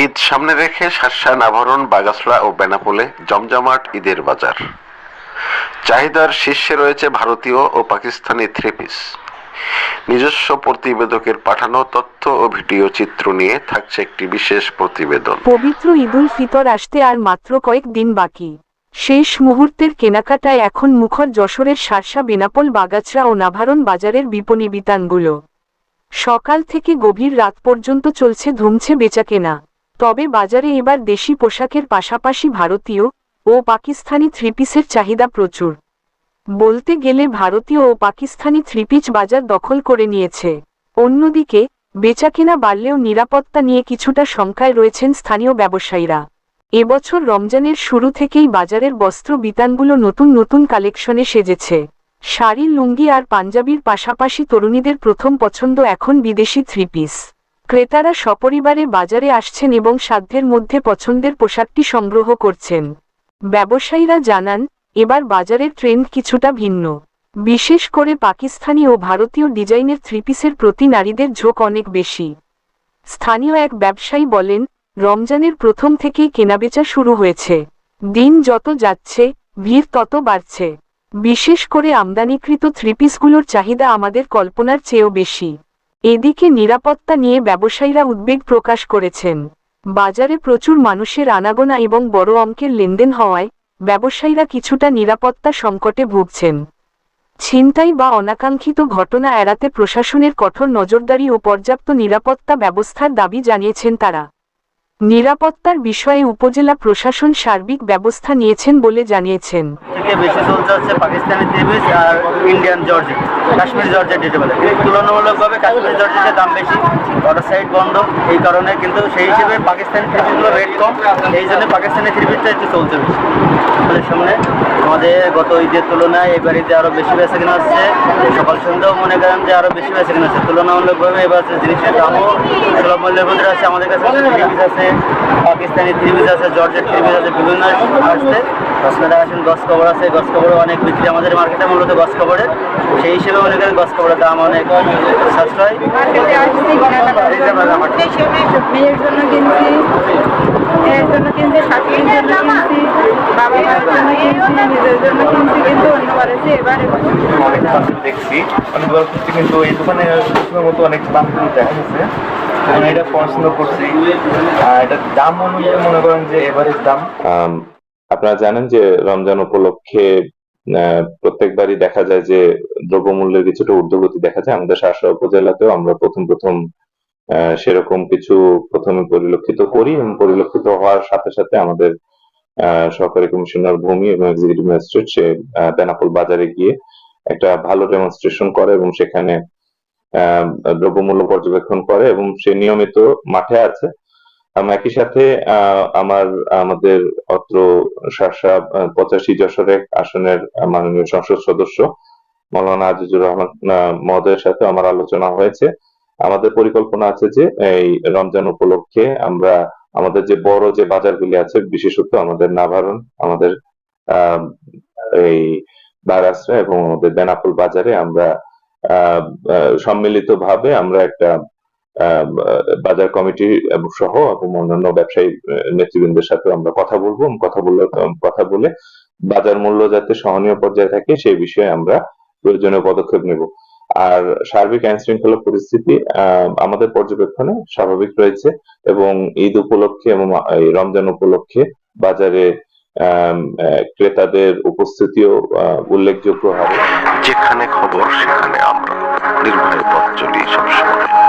ঈদ সামনে রেখে শার্শা, নাভারণ, বাগাসড়া ও বেনাপোলে জমজমাট ঈদের বাজার। চাহিদার শীর্ষে রয়েছে ভারতীয় ও পাকিস্তানি থ্রি পিস। নিজস্ব প্রতিবেদকের পাঠানো তথ্য ও ভিডিও চিত্র নিয়ে থাকছে একটি বিশেষ প্রতিবেদন। পবিত্র ঈদুল ফিতর আসতে আর মাত্র কয়েক দিন বাকি। শেষ মুহূর্তের কেনাকাটায় এখন মুখর যশোরের শার্শা, বেনাপোল, বাগাছড়া ও নাভারণ বাজারের বিপণী বিতানগুলো। সকাল থেকে গভীর রাত পর্যন্ত চলছে ধুমছে বেচাকেনা। তবে বাজারে এবার দেশি পোশাকের পাশাপাশি ভারতীয় ও পাকিস্তানি থ্রি পিসের চাহিদা প্রচুর। বলতে গেলে ভারতীয় ও পাকিস্তানি থ্রি পিস বাজার দখল করে নিয়েছে। অন্যদিকে বেচাকেনা বাড়লেও নিরাপত্তা নিয়ে কিছুটা শঙ্কায় রয়েছেন স্থানীয় ব্যবসায়ীরা। এবছর রমজানের শুরু থেকেই বাজারের বস্ত্র বিতানগুলো নতুন নতুন কালেকশনে সেজেছে। শাড়ি, লুঙ্গি আর পাঞ্জাবির পাশাপাশি তরুণীদের প্রথম পছন্দ এখন বিদেশি থ্রি পিস। ক্রেতারা সপরিবারে বাজারে আসছেন এবং সাধ্যের মধ্যে পছন্দের পোশাকটি সংগ্রহ করছেন। ব্যবসায়ীরা জানান, এবার বাজারের ট্রেন্ড কিছুটা ভিন্ন। বিশেষ করে পাকিস্তানি ও ভারতীয় ডিজাইনের থ্রি পিসের প্রতি নারীদের ঝোঁক অনেক বেশি। স্থানীয় এক ব্যবসায়ী বলেন, রমজানের প্রথম থেকেই কেনাবেচা শুরু হয়েছে। দিন যত যাচ্ছে ভিড় তত বাড়ছে। বিশেষ করে আমদানিকৃত থ্রি পিসগুলোর চাহিদা আমাদের কল্পনার চেয়েও বেশি। এদিকে নিরাপত্তা নিয়ে ব্যবসায়ীরা উদ্বেগ প্রকাশ করেছেন। বাজারে প্রচুর মানুষের আনাগোনা এবং বড় অঙ্কের লেনদেন হওয়ায় ব্যবসায়ীরা কিছুটা নিরাপত্তা সংকটে ভুগছেন। ছিনতাই বা অনাকাঙ্ক্ষিত ঘটনা এড়াতে প্রশাসনের কঠোর নজরদারি ও পর্যাপ্ত নিরাপত্তা ব্যবস্থার দাবি জানিয়েছেন তারা। নিরাপত্তার বিষয়ে উপজেলা প্রশাসন সার্বিক ব্যবস্থা নিয়েছেন বলে জানিয়েছেন। বেশি চলছে হচ্ছে পাকিস্তানি থ্রি পিস আর ইন্ডিয়ান জর্জেট, কাশ্মীরি জর্জেট যেটা বলে। তুলনামূলকভাবে কাশ্মীরি জর্জেটের দাম বেশি, অটো সাইড বন্ধ, এই কারণে কিন্তু সেই হিসেবে পাকিস্তানি থ্রি পিসগুলো রেট কম, এই জন্য পাকিস্তানি থ্রি পিসটা একটু চলছে বেশি। আমাদের সামনে আমাদের গত ঈদের তুলনায় এবার ঈদে আরও বেশি বেচা কেনা হচ্ছে। সকাল সন্ধ্যাও মনে করেন যে আরও বেশি বেচা কেনা হচ্ছে। তুলনামূলকভাবে এবার জিনিসের দামও সুলভ মূল্যের মধ্যে আছে। আমাদের কাছে থ্রি পিস আছে, পাকিস্তানি থ্রি পিস আছে, জর্জেট থ্রি পিস আছে, বিভিন্ন আসছে। আপনারা আসেন, গস কভার আছে, গস কভারও অনেক বিক্রি আমাদের মার্কেটে, মূলত গস কভারের। সেই হিসেবে মনে করেন গস কভারের দাম অনেক সাশ্রয়। মেয়ের জন্য কিনছি, মেয়ের জন্য কিনছি, শাশুড়ির জন্য কিনছি, বাবা মায়ের জন্য কিনছি, নিজের জন্য কিনছি, কিন্তু অন্যবার এসে এবার দেখছি অনেকবার খুঁজছি, কিন্তু এই দোকানে মতো অনেক দাম দেখা গেছে। এটা পছন্দ করছি, এটার দাম অনুযায়ী মনে করেন যে এভারেজ দাম। আপনারা জানেন যে রমজান উপলক্ষে প্রত্যেকবারই দেখা যায় যে দ্রব্যমূল্যের কিছুটা ঊর্ধ্বগতি দেখা যায়। আমাদের শার্শা উপজেলাতেও আমরা প্রথম সেরকম কিছু প্রথমে পরিলক্ষিত করি, এবং পরিলক্ষিত হওয়ার সাথে সাথে আমাদের সহকারী কমিশনার ভূমি এবং এক্সিকিউটিভ ম্যাজিস্ট্রেট সে বেনাপোল বাজারে গিয়ে একটা ভালো ডেমনস্ট্রেশন করে এবং সেখানে দ্রব্যমূল্য পর্যবেক্ষণ করে, এবং সে নিয়মিত মাঠে আছে। একই সাথে আমাদের অত্র শার্শা 85 যশোর আসনের মাননীয় সংসদ সদস্য মাওলানা আজিজুর রহমান মহোদয়ের সাথে আমার আলোচনা হয়েছে। আমাদের পরিকল্পনা আছে যে এই রমজান উপলক্ষে আমরা আমাদের যে বড় যে বাজারগুলি আছে, বিশেষত আমাদের নাভারণ, আমাদের এই বাগাসড়া এবং আমাদের বেনাপোল বাজারে আমরা সম্মিলিতভাবে আমরা একটা বাজার কমিটি সহ এবং অন্যান্য ব্যবসায়ী নেতৃবৃন্দের সাথে আমরা কথা বলবো, কথা বলে বাজার মূল্য যাতে সহনীয় পর্যায়ে থাকে সেই বিষয়ে আমরা প্রয়োজনীয় পদক্ষেপ নেব। আর সার্বিক আইন শৃঙ্খলা পরিস্থিতি আমাদের পর্যবেক্ষণে স্বাভাবিক রয়েছে, এবং ঈদ উপলক্ষে এবং রমজান উপলক্ষে বাজারে ক্রেতাদের উপস্থিতিও উল্লেখযোগ্য হবে। যেখানে খবর সেখানে আমরা, নির্ভয়ে পথ চলি সবসময়।